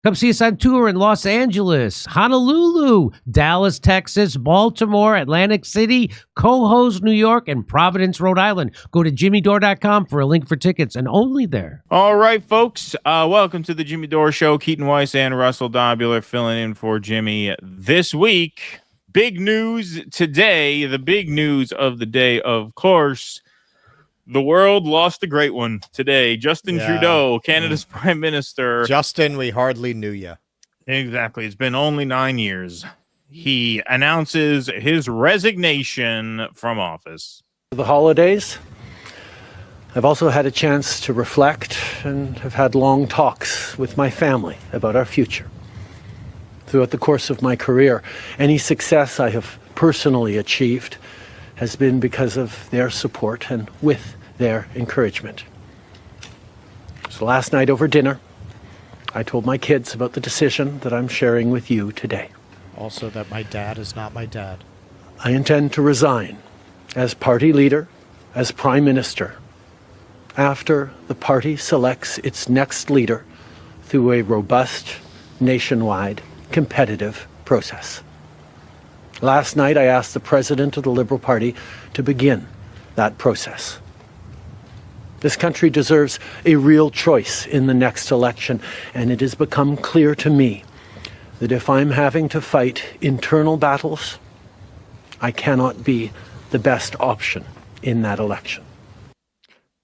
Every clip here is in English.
Come see us on tour in Los Angeles, Honolulu, Dallas, Texas, Baltimore, Atlantic City, Cohoes, New York, and Providence, Rhode Island. Go to jimmydore.com for a link for tickets, and only there. All right, folks. Welcome to the Jimmy Dore Show. Keaton, Weiss, and Russell Dobular filling in for Jimmy this week. Big news today. The big news of the day, of course. The world lost a great one today. Justin Trudeau, Canada's prime minister. Justin, we hardly knew you. Exactly. It's been only 9 years. He announces his resignation from office. The holidays. I've also had a chance to reflect and have had long talks with my family about our future. Throughout the course of my career, any success I have personally achieved has been because of their support and with their encouragement. So last night over dinner, I told my kids about the decision that I'm sharing with you today. Also that my dad is not my dad. I intend to resign as party leader, as prime minister, after the party selects its next leader through a robust, nationwide, competitive process. Last night, I asked the president of the Liberal Party to begin that process. This country deserves a real choice in the next election, and it has become clear to me that if I'm having to fight internal battles, I cannot be the best option in that election.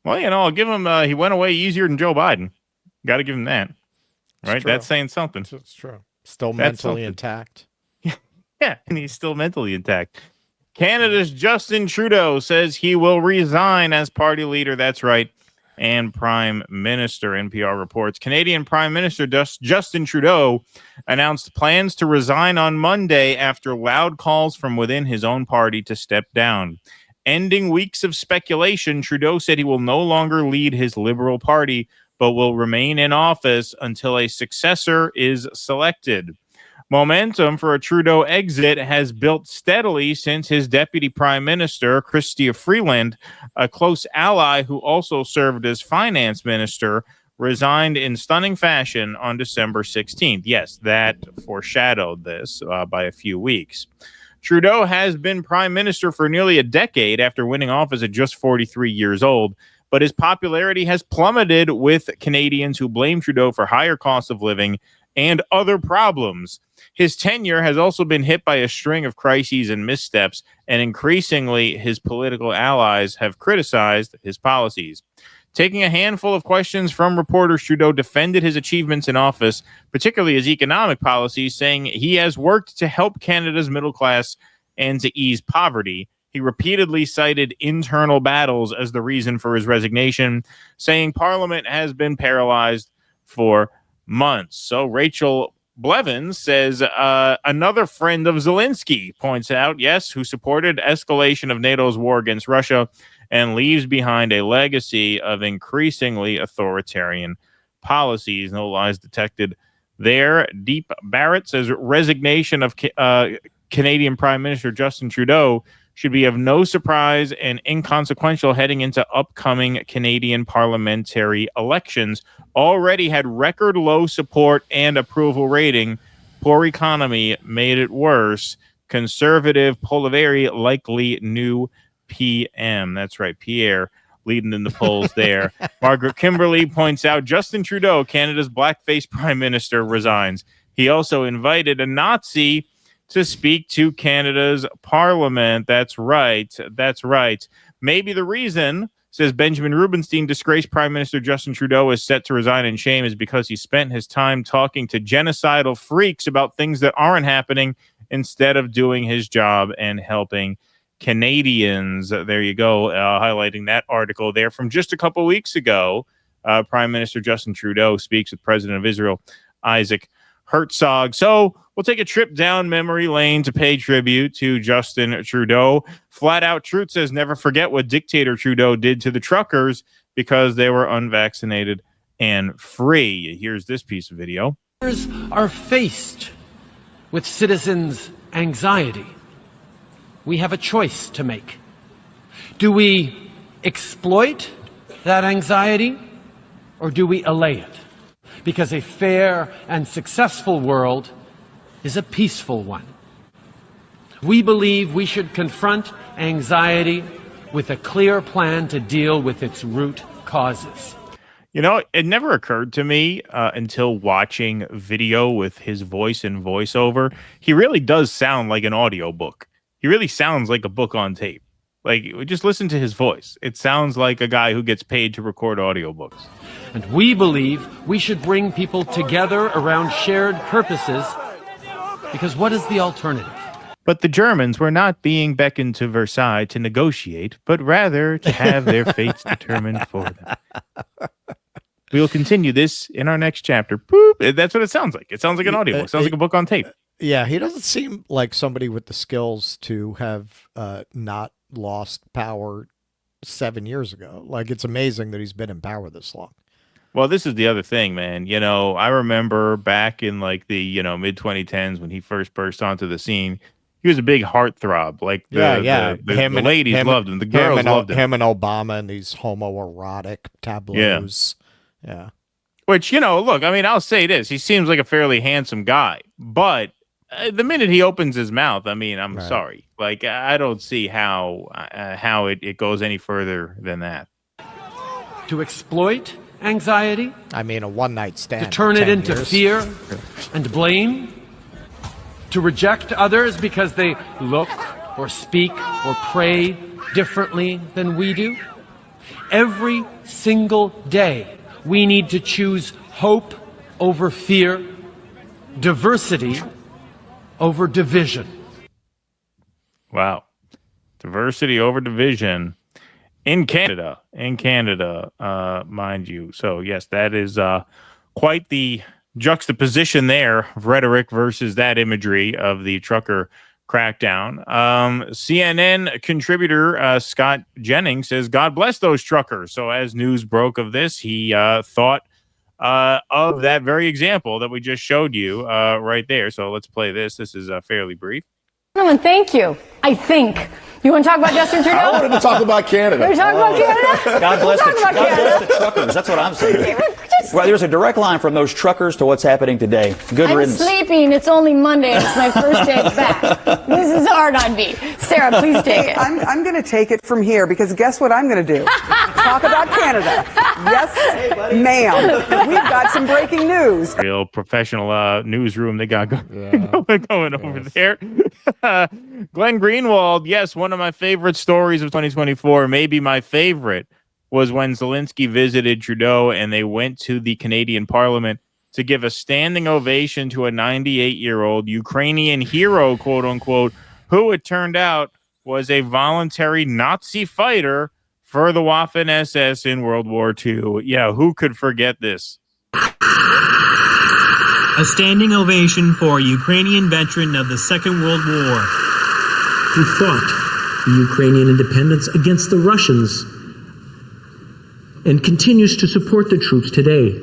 Well, I'll give him, he went away easier than Joe Biden. Got to give him that. Right? That's saying something. It's true. Still mentally intact. Yeah, and he's still mentally intact. Canada's Justin Trudeau says he will resign as party leader. That's right. And prime minister, NPR reports. Canadian Prime Minister Justin Trudeau announced plans to resign on Monday after loud calls from within his own party to step down. Ending weeks of speculation, Trudeau said he will no longer lead his Liberal Party, but will remain in office until a successor is selected. Momentum for a Trudeau exit has built steadily since his deputy prime minister, Chrystia Freeland, a close ally who also served as finance minister, resigned in stunning fashion on December 16th. Yes, that foreshadowed this by a few weeks. Trudeau has been prime minister for nearly a decade after winning office at just 43 years old, but his popularity has plummeted with Canadians who blame Trudeau for higher costs of living and other problems. His tenure has also been hit by a string of crises and missteps, and increasingly his political allies have criticized his policies. Taking a handful of questions from reporters, Trudeau defended his achievements in office, particularly his economic policies, saying he has worked to help Canada's middle class and to ease poverty. He repeatedly cited internal battles as the reason for his resignation, saying Parliament has been paralyzed for months. So Rachel Blevins says another friend of Zelensky points out, yes, who supported escalation of NATO's war against Russia and leaves behind a legacy of increasingly authoritarian policies. No lies detected there. Deep Barrett says resignation of Canadian Prime Minister Justin Trudeau should be of no surprise and inconsequential heading into upcoming Canadian parliamentary elections. Already had record low support and approval rating. Poor economy made it worse. Conservative Poliveri likely new PM. That's right, Pierre leading in the polls there. Margaret Kimberley points out Justin Trudeau, Canada's blackface prime minister, resigns. He also invited a Nazi to speak to Canada's parliament. That's right. That's right. Maybe the reason, says Benjamin Rubenstein, disgraced Prime Minister Justin Trudeau is set to resign in shame is because he spent his time talking to genocidal freaks about things that aren't happening instead of doing his job and helping Canadians. There you go, highlighting that article there from just a couple weeks ago. Prime Minister Justin Trudeau speaks with President of Israel, Isaac Herzog. So we'll take a trip down memory lane to pay tribute to Justin Trudeau. Flat Out Truth says never forget what dictator Trudeau did to the truckers because they were unvaccinated and free. Here's this piece of video. Are faced with citizens' anxiety. We have a choice to make. Do we exploit that anxiety or do we allay it? because a fair and successful world is a peaceful one. We believe we should confront anxiety with a clear plan to deal with its root causes. You know, it never occurred to me until watching video with his voice and voiceover. He really does sound like an audiobook. He really sounds like a book on tape. Like, just listen to his voice. It sounds like a guy who gets paid to record audiobooks. And we believe we should bring people together around shared purposes, because what is the alternative? But the Germans were not being beckoned to Versailles to negotiate, but rather to have their fates determined for them. We will continue this in our next chapter. Boop. That's what it sounds like. It sounds like an audiobook. It sounds like a book on tape. Yeah, he doesn't seem like somebody with the skills to have not lost power 7 years ago. Like, it's amazing that he's been in power this long. Well, this is the other thing, man. You know, I remember back in like the, mid 2010s when he first burst onto the scene, he was a big heartthrob. Like the ladies loved him. The girls loved him. Him and Obama and these homoerotic tableaus. Yeah. Which, look, I mean, I'll say this. He seems like a fairly handsome guy, but the minute he opens his mouth, I mean, I'm sorry. Like, I don't see how it goes any further than that. To exploit anxiety? I mean, a one-night stand. To turn it into fear and blame? To reject others because they look or speak or pray differently than we do? Every single day, we need to choose hope over fear, diversity over division. Wow. Diversity over division in Canada, mind you. So, yes, that is quite the juxtaposition there of rhetoric versus that imagery of the trucker crackdown. CNN contributor Scott Jennings says, God bless those truckers. So as news broke of this, he thought of that very example that we just showed you right there. So let's play this. This is fairly brief. Gentlemen, thank you. I think. You want to talk about Justin Trudeau? I wanted to talk about Canada. You want to talk about Canada? God bless the truckers. That's what I'm saying. Well, there's a direct line from those truckers to what's happening today. Good riddance. I'm sleeping. It's only Monday. It's my first day back. This is hard on me. Sarah, please take it. I'm going to take it from here because guess what I'm going to do? Talk about Canada. Yes, ma'am. We've got some breaking news. Real professional newsroom they got going over there. Glenn Greenwald, yes, one of my favorite stories of 2024, maybe my favorite, was when Zelensky visited Trudeau and they went to the Canadian Parliament to give a standing ovation to a 98-year-old Ukrainian hero, quote unquote, who it turned out was a voluntary Nazi fighter for the Waffen SS in World War II. Yeah, who could forget this? A standing ovation for a Ukrainian veteran of the Second World War who fought the Ukrainian independence against the Russians and continues to support the troops today,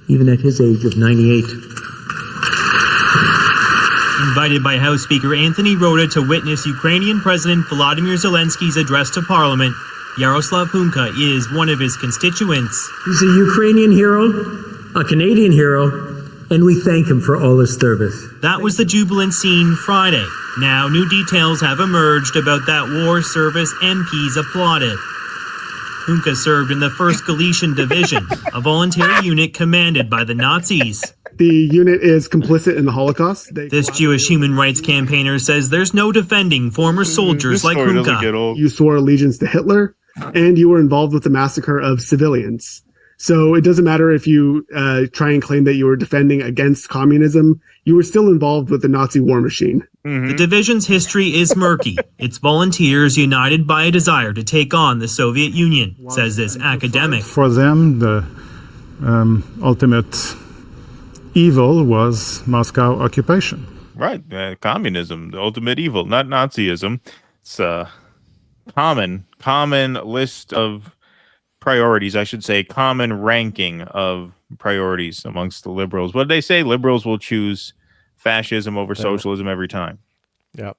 even at his age of 98. Invited by House Speaker Anthony Rota to witness Ukrainian President Volodymyr Zelensky's address to Parliament, Yaroslav Hunka is one of his constituents. He's a Ukrainian hero, a Canadian hero, and we thank him for all his service. That was the jubilant scene Friday. Now, new details have emerged about that war service MPs applauded. Hunka served in the 1st Galician Division, a volunteer unit commanded by the Nazis. The unit is complicit in the Holocaust. This Jewish human rights campaigner says there's no defending former soldiers like Hunka. You swore allegiance to Hitler, and you were involved with the massacre of civilians. So it doesn't matter if you try and claim that you were defending against communism. You were still involved with the Nazi war machine. Mm-hmm. The division's history is murky. Its volunteers united by a desire to take on the Soviet Union, says this academic. For them, the ultimate evil was Moscow occupation. Right. Communism, the ultimate evil, not Nazism. It's a common list of priorities, I should say, common ranking of priorities amongst the liberals. What did they say? Liberals will choose fascism over socialism every time. Yep.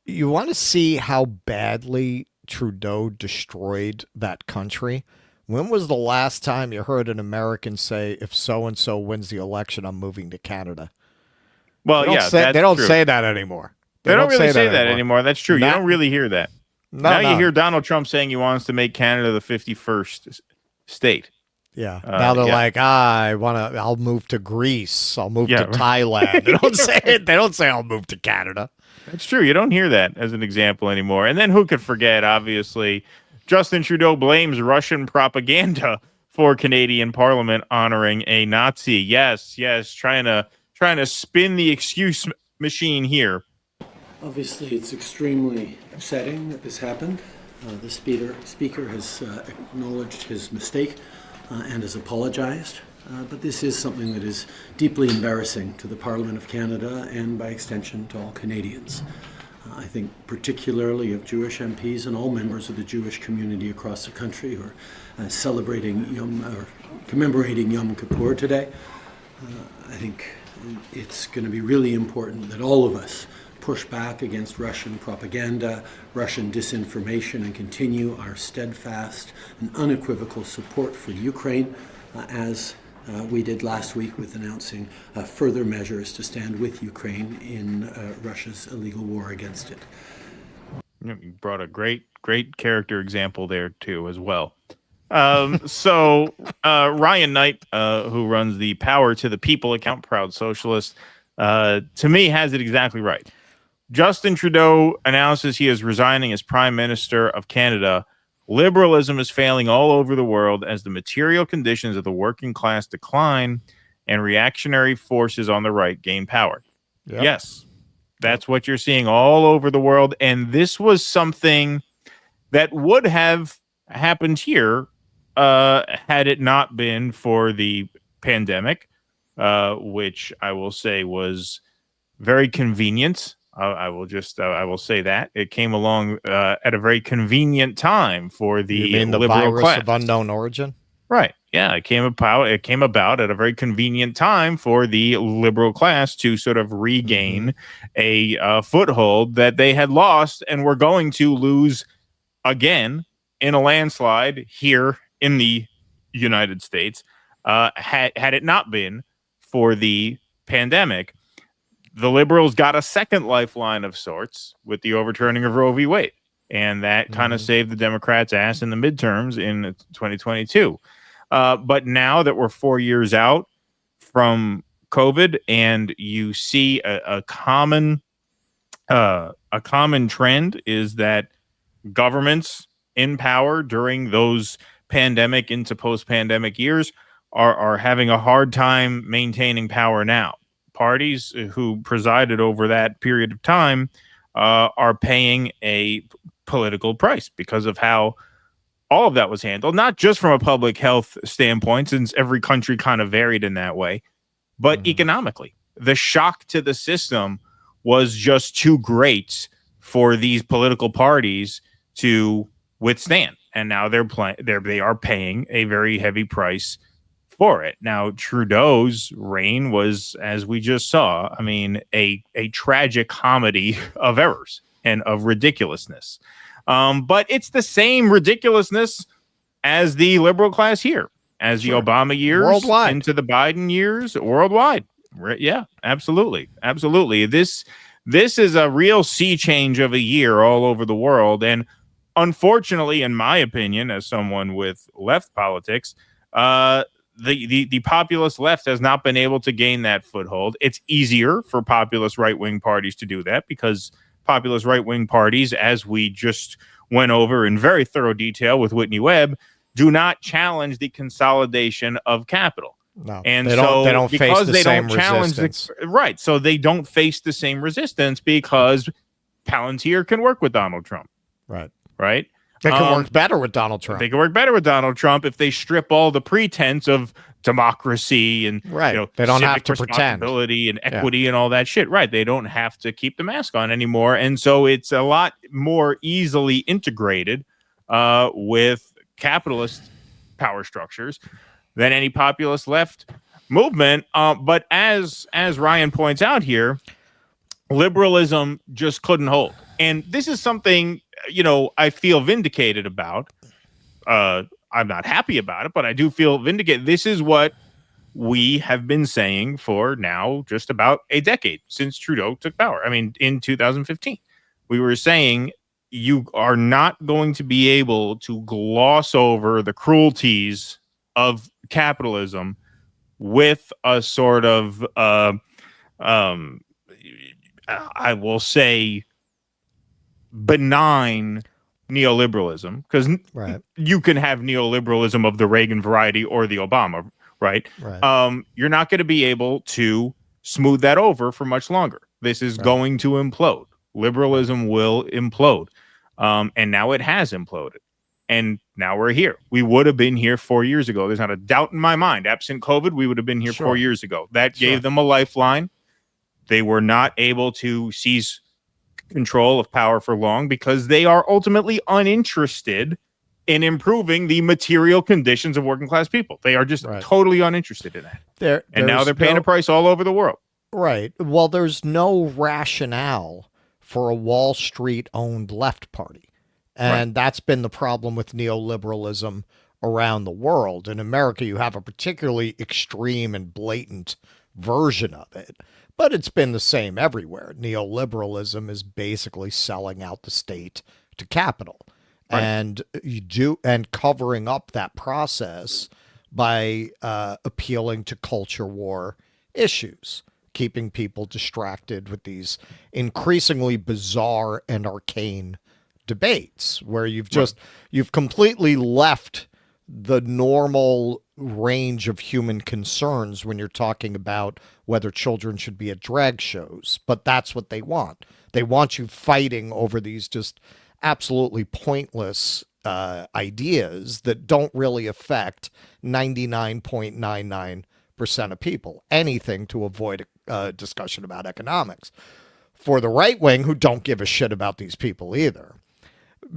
You want to see how badly Trudeau destroyed that country When was the last time you heard an American say, if so-and-so wins the election, I'm moving to Canada? Well, they don't say that anymore. They don't really say that anymore. That's true. You don't really hear that. No, you hear Donald Trump saying he wants to make Canada the 51st state. Yeah. Now they're like, I'll move to Greece. I'll move to Thailand. They don't say it. They don't say I'll move to Canada. That's true. You don't hear that as an example anymore. And then who could forget, obviously, Justin Trudeau blames Russian propaganda for Canadian Parliament honoring a Nazi. Yes, trying to spin the excuse machine here. Obviously, it's extremely upsetting that this happened. The speaker has acknowledged his mistake and has apologized. But this is something that is deeply embarrassing to the Parliament of Canada and, by extension, to all Canadians. I think particularly of Jewish MPs and all members of the Jewish community across the country who are commemorating Yom Kippur today. I think it's going to be really important that all of us push back against Russian propaganda, Russian disinformation, and continue our steadfast and unequivocal support for Ukraine, as we did last week with announcing further measures to stand with Ukraine in Russia's illegal war against it. You brought a great character example there too, as well. So Ryan Knight, who runs the Power to the People account, Proud Socialist, to me has it exactly right. Justin Trudeau announces he is resigning as Prime Minister of Canada. Liberalism is failing all over the world as the material conditions of the working class decline and reactionary forces on the right gain power. Yep. Yes, that's what you're seeing all over the world. And this was something that would have happened here had it not been for the pandemic, which I will say was very convenient. I will say that it came along at a very convenient time for the liberal virus class. of unknown origin. Right. Yeah. It came about at a very convenient time for the liberal class to sort of regain a foothold that they had lost and were going to lose again in a landslide here in the United States. Had it not been for the pandemic, the liberals got a second lifeline of sorts with the overturning of Roe v. Wade. And that kind of saved the Democrats' ass in the midterms in 2022. But now that we're 4 years out from COVID and you see a common trend is that governments in power during those pandemic into post-pandemic years are having a hard time maintaining power now. Parties who presided over that period of time are paying a political price because of how all of that was handled, not just from a public health standpoint, since every country kind of varied in that way, but economically. The shock to the system was just too great for these political parties to withstand. And now they are paying a very heavy price for it. Now, Trudeau's reign was, as we just saw, I mean, a tragic comedy of errors and of ridiculousness. But it's the same ridiculousness as the liberal class here, as the Obama years worldwide into the Biden years worldwide. Yeah, absolutely. Absolutely. This is a real sea change of a year all over the world. And unfortunately, in my opinion, as someone with left politics, the populist left has not been able to gain that foothold. It's easier for populist right-wing parties to do that because populist right-wing parties, as we just went over in very thorough detail with Whitney Webb, do not challenge the consolidation of capital. No, and they don't face the same resistance. Right. So they don't face the same resistance because Palantir can work with Donald Trump. Right. Right. They can work better with Donald Trump. They can work better with Donald Trump if they strip all the pretense of democracy and they don't have to pretend and equity and all that shit. Right. They don't have to keep the mask on anymore. And so it's a lot more easily integrated with capitalist power structures than any populist left movement. But as Ryan points out here, liberalism just couldn't hold. And this is something, I feel vindicated about. I'm not happy about it, but I do feel vindicated. This is what we have been saying for now just about a decade since Trudeau took power. I mean, in 2015, we were saying you are not going to be able to gloss over the cruelties of capitalism with a sort of, I will say, benign neoliberalism, because you can have neoliberalism of the Reagan variety or the Obama, right? You're not going to be able to smooth that over for much longer. This is going to implode. Liberalism will implode. And now it has imploded. And now we're here. We would have been here 4 years ago. There's not a doubt in my mind. Absent COVID, we would have been here 4 years ago. That gave them a lifeline. They were not able to seize control of power for long because they are ultimately uninterested in improving the material conditions of working class people. They are just totally uninterested in that. And now they're paying a price all over the world. Right. Well, there's no rationale for a Wall Street owned left party. And that's been the problem with neoliberalism around the world. In America, you have a particularly extreme and blatant version of it, but it's been the same everywhere. Neoliberalism is basically selling out the state to capital. And covering up that process by appealing to culture war issues, keeping people distracted with these increasingly bizarre and arcane debates where you've completely left the normal range of human concerns when you're talking about whether children should be at drag shows. But that's what they want. They want you fighting over these just absolutely pointless ideas that don't really affect 99.99% of people. Anything to avoid a discussion about economics. For the right wing, who don't give a shit about these people either,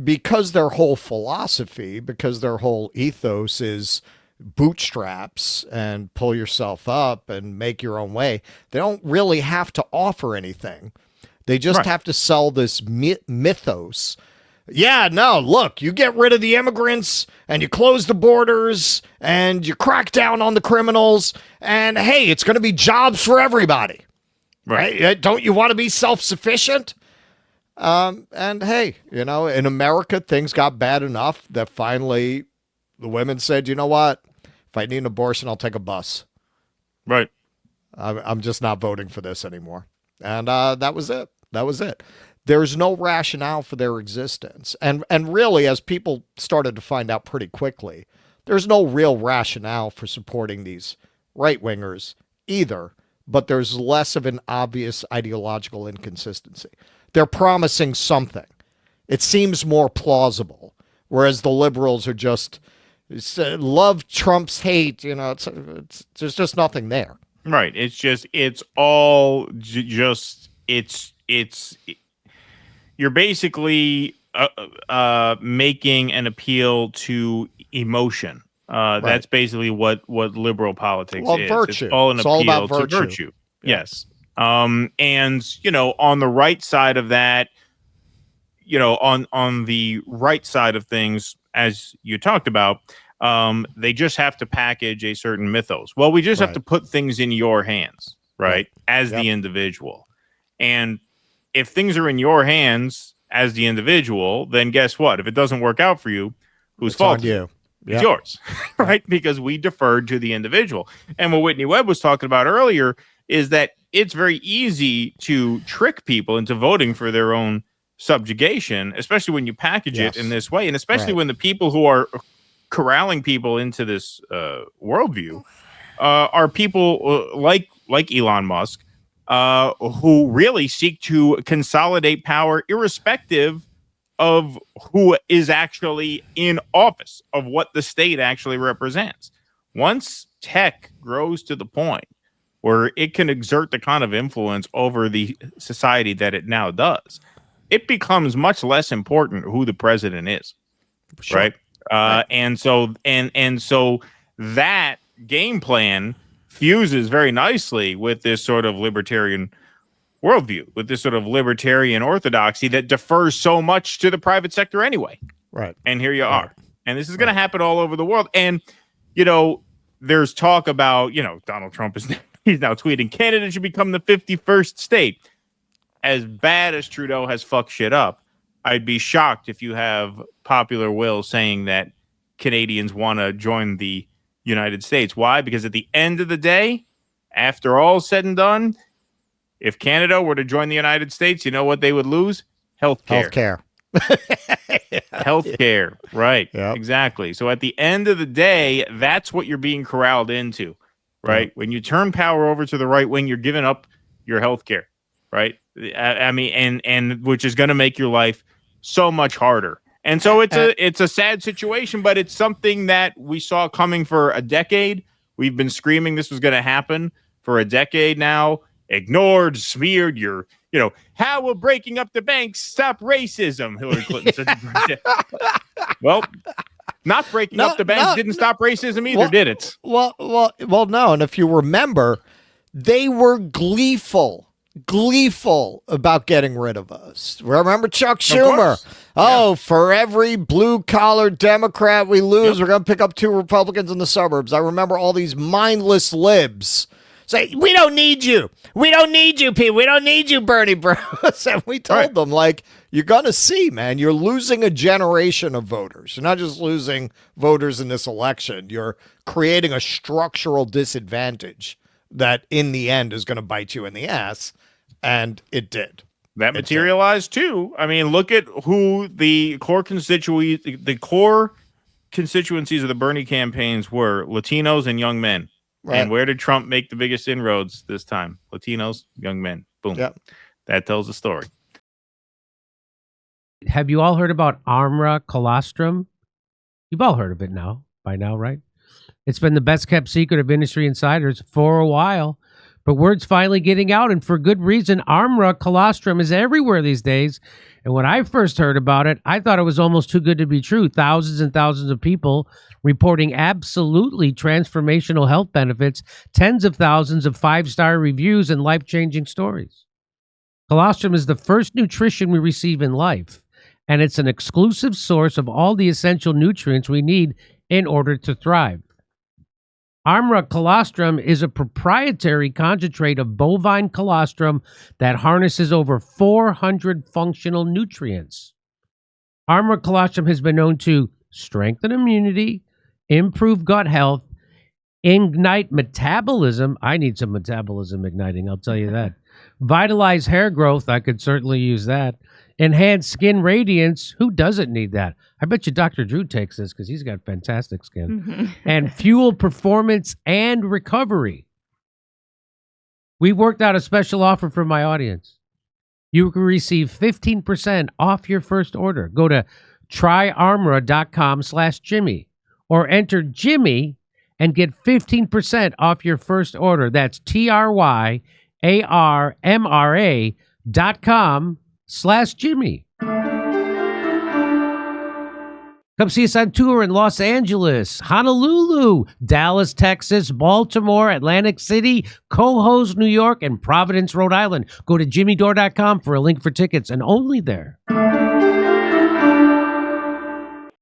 because their whole philosophy, because their whole ethos is bootstraps and pull yourself up and make your own way, they don't really have to offer anything. They just have to sell this mythos. Yeah, no, look, you get rid of the immigrants and you close the borders and you crack down on the criminals and hey, it's going to be jobs for everybody. Right? Don't you want to be self-sufficient? And hey, you know, in America, things got bad enough that finally the women said, you know what? If I need an abortion, I'll take a bus. Right. I'm just not voting for this anymore. And that was it. That was it. There's no rationale for their existence. And really, as people started to find out pretty quickly, there's no real rationale for supporting these right-wingers either, but there's less of an obvious ideological inconsistency. They're promising something. It seems more plausible, whereas the liberals are just love Trump's hate. You know, there's just nothing there. Right. It's all you're basically making an appeal to emotion. That's basically what liberal politics is. Virtue. It's all an appeal about to virtue. Yes. And, you know, on the right side of that, you know, on the right side of things, as you talked about, they just have to package a certain mythos. Well, we just have to put things in your hands, right? As the individual. And if things are in your hands as the individual, then guess what? If it doesn't work out for you, whose fault? It's on you. It's yours, right? Because we deferred to the individual. And what Whitney Webb was talking about earlier is that it's very easy to trick people into voting for their own subjugation, especially when you package it in this way. And especially when the people who are corralling people into this worldview are people like Elon Musk, who really seek to consolidate power irrespective of who is actually in office, of what the state actually represents. Once tech grows to the point where it can exert the kind of influence over the society that it now does, it becomes much less important who the president is, right? And so that game plan fuses very nicely with this sort of libertarian worldview, with this sort of libertarian orthodoxy that defers so much to the private sector anyway. Right. And here you are. And this is going to happen all over the world. And, you know, there's talk about, you know, Donald Trump he's now tweeting Canada should become the 51st state. As bad as Trudeau has fucked shit up, I'd be shocked if you have popular will saying that Canadians want to join the United States. Why? Because at the end of the day, after all said and done, if Canada were to join the United States, you know what they would lose? Healthcare. Healthcare. Right. Yep. Exactly. So at the end of the day, that's what you're being corralled into, right? Yep. When you turn power over to the right wing, you're giving up your healthcare, right? I mean, and which is going to make your life so much harder. And so it's a sad situation, but it's something that we saw coming for a decade. We've been screaming this was going to happen for a decade now. Ignored, smeared. How will breaking up the banks stop racism? Hillary Clinton said. Well, not breaking up the banks didn't stop racism either, did it? Well, no. And if you remember, they were gleeful about getting rid of us. Remember Chuck Schumer? Oh, for every blue-collar Democrat we lose, we're going to pick up 2 Republicans in the suburbs. I remember all these mindless libs say, we don't need you. We don't need you, Pete. We don't need you, Bernie Bros. And we told them, like, you're going to see, man, you're losing a generation of voters. You're not just losing voters in this election. You're creating a structural disadvantage that in the end is going to bite you in the ass. And it did. That materialized too. I mean, look at who the core constituencies of the Bernie campaigns were: Latinos and young men. Right. And where did Trump make the biggest inroads this time? Latinos, young men. Boom. Yep. That tells the story. Have you all heard about Armra colostrum? You've all heard of it by now, right? It's been the best kept secret of industry insiders for a while. But word's finally getting out, and for good reason. Armra colostrum is everywhere these days. And when I first heard about it, I thought it was almost too good to be true. Thousands and thousands of people reporting absolutely transformational health benefits, tens of thousands of 5-star reviews, and life-changing stories. Colostrum is the first nutrition we receive in life, and it's an exclusive source of all the essential nutrients we need in order to thrive. Armra colostrum is a proprietary concentrate of bovine colostrum that harnesses over 400 functional nutrients. Armra colostrum has been known to strengthen immunity, improve gut health, ignite metabolism. I need some metabolism igniting, I'll tell you that. Vitalize hair growth. I could certainly use that. Enhance skin radiance. Who doesn't need that? I bet you Dr. Drew takes this because he's got fantastic skin. Mm-hmm. And fuel performance and recovery. We worked out a special offer for my audience. You can receive 15% off your first order. Go to tryarmra.com/Jimmy or enter Jimmy and get 15% off your first order. That's tryarmra.com/Jimmy. Come see us on tour in Los Angeles, Honolulu, Dallas, Texas, Baltimore, Atlantic City, Cohoes, New York, and Providence, Rhode Island. Go to jimmydore.com for a link for tickets, and only there.